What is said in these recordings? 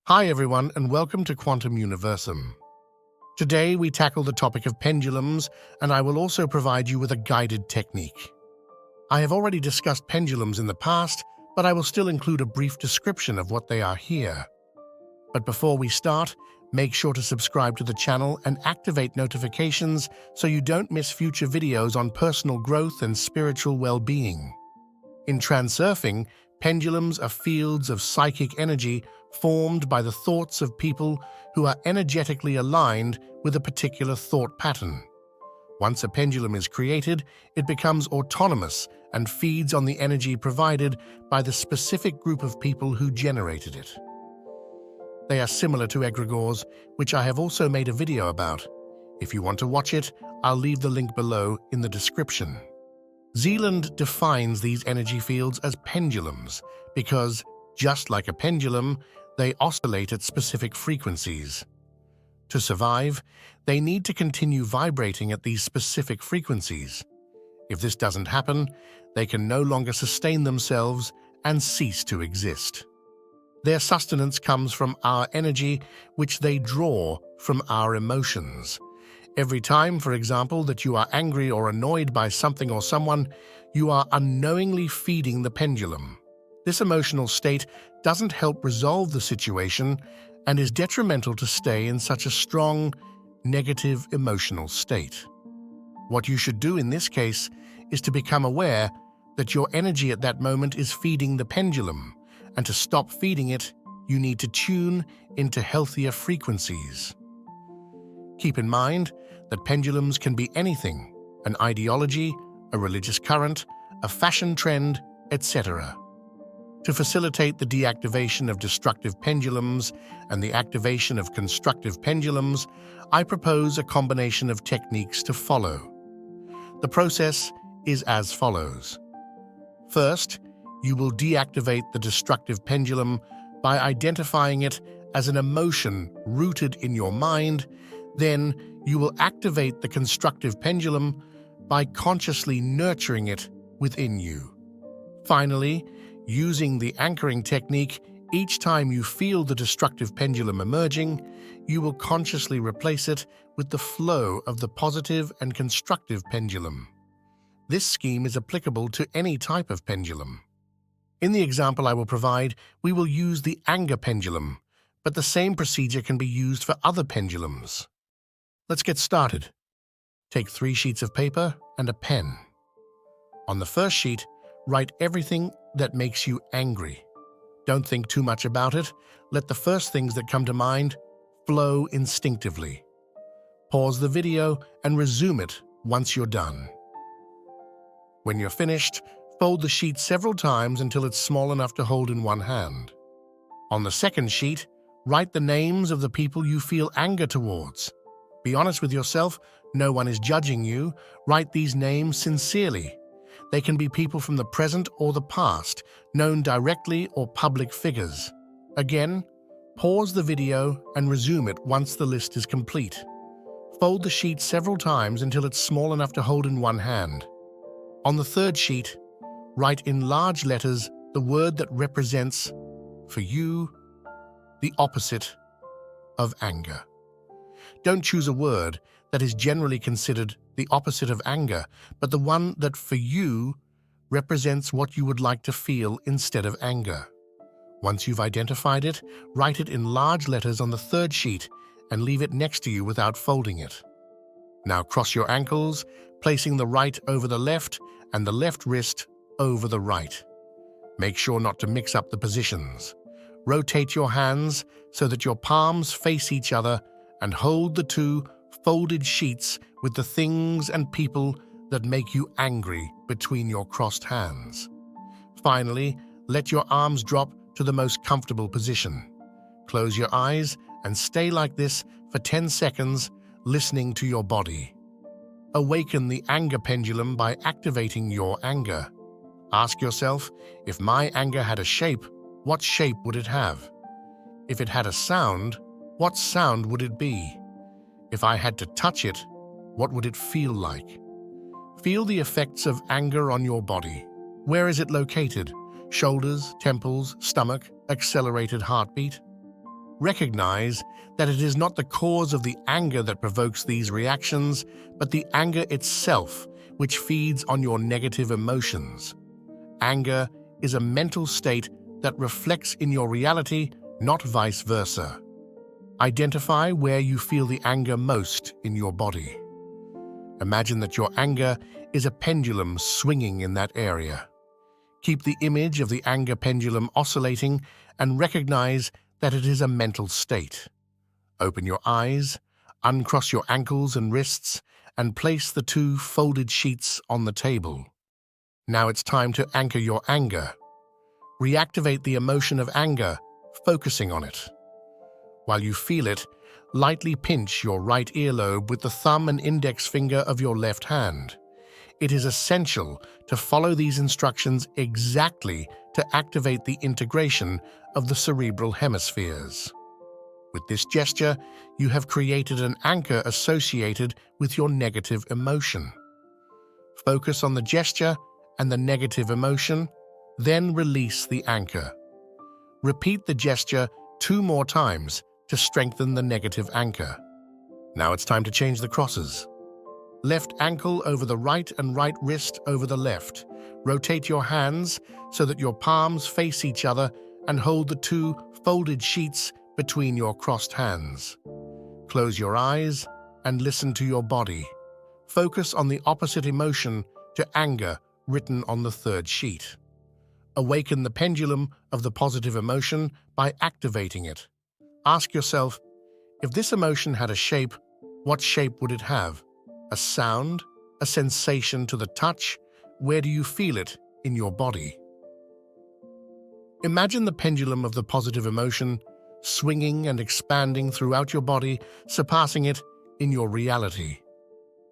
Hi everyone and welcome to Quantum Universum. Today we tackle the topic of pendulums and I will also provide you with a guided technique. I have already discussed pendulums in the past, but I will still include a brief description of what they are here. But before we start, make sure to subscribe to the channel and activate notifications so you don't miss future videos on personal growth and spiritual well-being. In Transurfing, pendulums are fields of psychic energy formed by the thoughts of people who are energetically aligned with a particular thought pattern. Once a pendulum is created, it becomes autonomous and feeds on the energy provided by the specific group of people who generated it. They are similar to egregores, which I have also made a video about. If you want to watch it, I'll leave the link below in the description. Zealand defines these energy fields as pendulums because, just like a pendulum, they oscillate at specific frequencies. To survive, they need to continue vibrating at these specific frequencies. If this doesn't happen, they can no longer sustain themselves and cease to exist. Their sustenance comes from our energy, which they draw from our emotions. Every time, for example, that you are angry or annoyed by something or someone, you are unknowingly feeding the pendulum. This emotional state doesn't help resolve the situation and is detrimental to stay in such a strong, negative emotional state. What you should do in this case is to become aware that your energy at that moment is feeding the pendulum, and to stop feeding it, you need to tune into healthier frequencies. Keep in mind that pendulums can be anything: an ideology, a religious current, a fashion trend, etc. To facilitate the deactivation of destructive pendulums and the activation of constructive pendulums, I propose a combination of techniques to follow. The process is as follows. First, you will deactivate the destructive pendulum by identifying it as an emotion rooted in your mind. Then, you will activate the constructive pendulum by consciously nurturing it within you. Finally, using the anchoring technique, each time you feel the destructive pendulum emerging, you will consciously replace it with the flow of the positive and constructive pendulum. This scheme is applicable to any type of pendulum. In the example I will provide, we will use the anger pendulum, but the same procedure can be used for other pendulums. Let's get started. Take 3 sheets of paper and a pen. On the first sheet, write everything that makes you angry. Don't think too much about it. Let the first things that come to mind flow instinctively. Pause the video and resume it once you're done. When you're finished, fold the sheet several times until it's small enough to hold in one hand. On the second sheet, write the names of the people you feel anger towards. Be honest with yourself, no one is judging you. Write these names sincerely. They can be people from the present or the past, known directly or public figures. Again, pause the video and resume it once the list is complete. Fold the sheet several times until it's small enough to hold in one hand. On the third sheet, write in large letters the word that represents, for you, the opposite of anger. Don't choose a word that is generally considered the opposite of anger, but the one that for you represents what you would like to feel instead of anger. Once you've identified it, write it in large letters on the third sheet and leave it next to you without folding it. Now cross your ankles, placing the right over the left and the left wrist over the right. Make sure not to mix up the positions. Rotate your hands so that your palms face each other and hold the 2 folded sheets with the things and people that make you angry between your crossed hands. Finally, let your arms drop to the most comfortable position. Close your eyes and stay like this for 10 seconds, listening to your body. Awaken the anger pendulum by activating your anger. Ask yourself, if my anger had a shape, what shape would it have? If it had a sound, what sound would it be? If I had to touch it, what would it feel like? Feel the effects of anger on your body. Where is it located? Shoulders, temples, stomach, accelerated heartbeat? Recognize that it is not the cause of the anger that provokes these reactions, but the anger itself, which feeds on your negative emotions. Anger is a mental state that reflects in your reality, not vice versa. Identify where you feel the anger most in your body. Imagine that your anger is a pendulum swinging in that area. Keep the image of the anger pendulum oscillating and recognize that it is a mental state. Open your eyes, uncross your ankles and wrists, and place the two folded sheets on the table. Now it's time to anchor your anger. Reactivate the emotion of anger, focusing on it. While you feel it, lightly pinch your right earlobe with the thumb and index finger of your left hand. It is essential to follow these instructions exactly to activate the integration of the cerebral hemispheres. With this gesture, you have created an anchor associated with your negative emotion. Focus on the gesture and the negative emotion, then release the anchor. Repeat the gesture 2 more times to strengthen the negative anchor. Now it's time to change the crosses. Left ankle over the right and right wrist over the left. Rotate your hands so that your palms face each other and hold the 2 folded sheets between your crossed hands. Close your eyes and listen to your body. Focus on the opposite emotion to anger written on the 3rd sheet. Awaken the pendulum of the positive emotion by activating it. Ask yourself, if this emotion had a shape, what shape would it have? A sound? A sensation to the touch? Where do you feel it in your body? Imagine the pendulum of the positive emotion swinging and expanding throughout your body, surpassing it in your reality.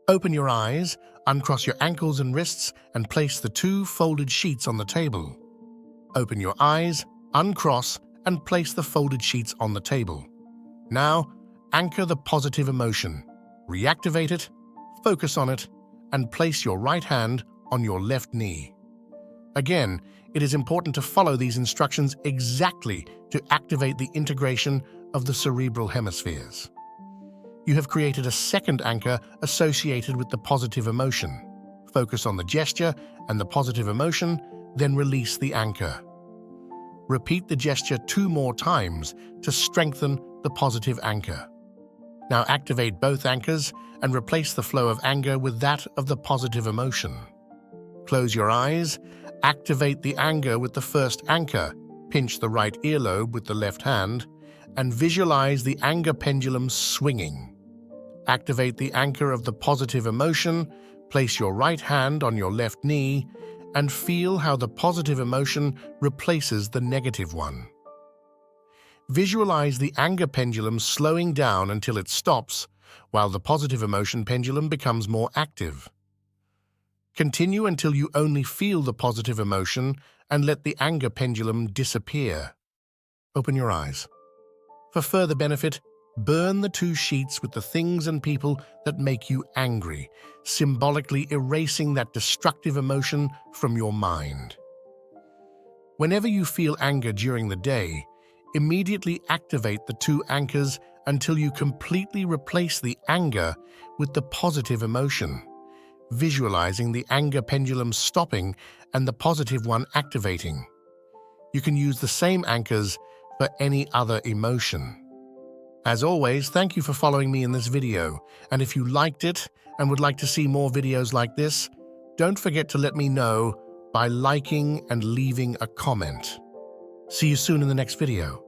Open your eyes, uncross your ankles and wrists, and place the 2 folded sheets on the table. Open your eyes, uncross, and place the folded sheets on the table. Now, anchor the positive emotion. Reactivate it, focus on it, and place your right hand on your left knee. Again, it is important to follow these instructions exactly to activate the integration of the cerebral hemispheres. You have created a second anchor associated with the positive emotion. Focus on the gesture and the positive emotion, then release the anchor. Repeat the gesture 2 more times to strengthen the positive anchor. Now activate both anchors and replace the flow of anger with that of the positive emotion. Close your eyes, activate the anger with the first anchor, pinch the right earlobe with the left hand, and visualize the anger pendulum swinging. Activate the anchor of the positive emotion, place your right hand on your left knee, and feel how the positive emotion replaces the negative one. Visualize the anger pendulum slowing down until it stops, while the positive emotion pendulum becomes more active. Continue until you only feel the positive emotion and let the anger pendulum disappear. Open your eyes. For further benefit, burn the 2 sheets with the things and people that make you angry, symbolically erasing that destructive emotion from your mind. Whenever you feel anger during the day, immediately activate the 2 anchors until you completely replace the anger with the positive emotion, visualizing the anger pendulum stopping and the positive one activating. You can use the same anchors for any other emotion. As always, thank you for following me in this video, and if you liked it and would like to see more videos like this, don't forget to let me know by liking and leaving a comment. See you soon in the next video.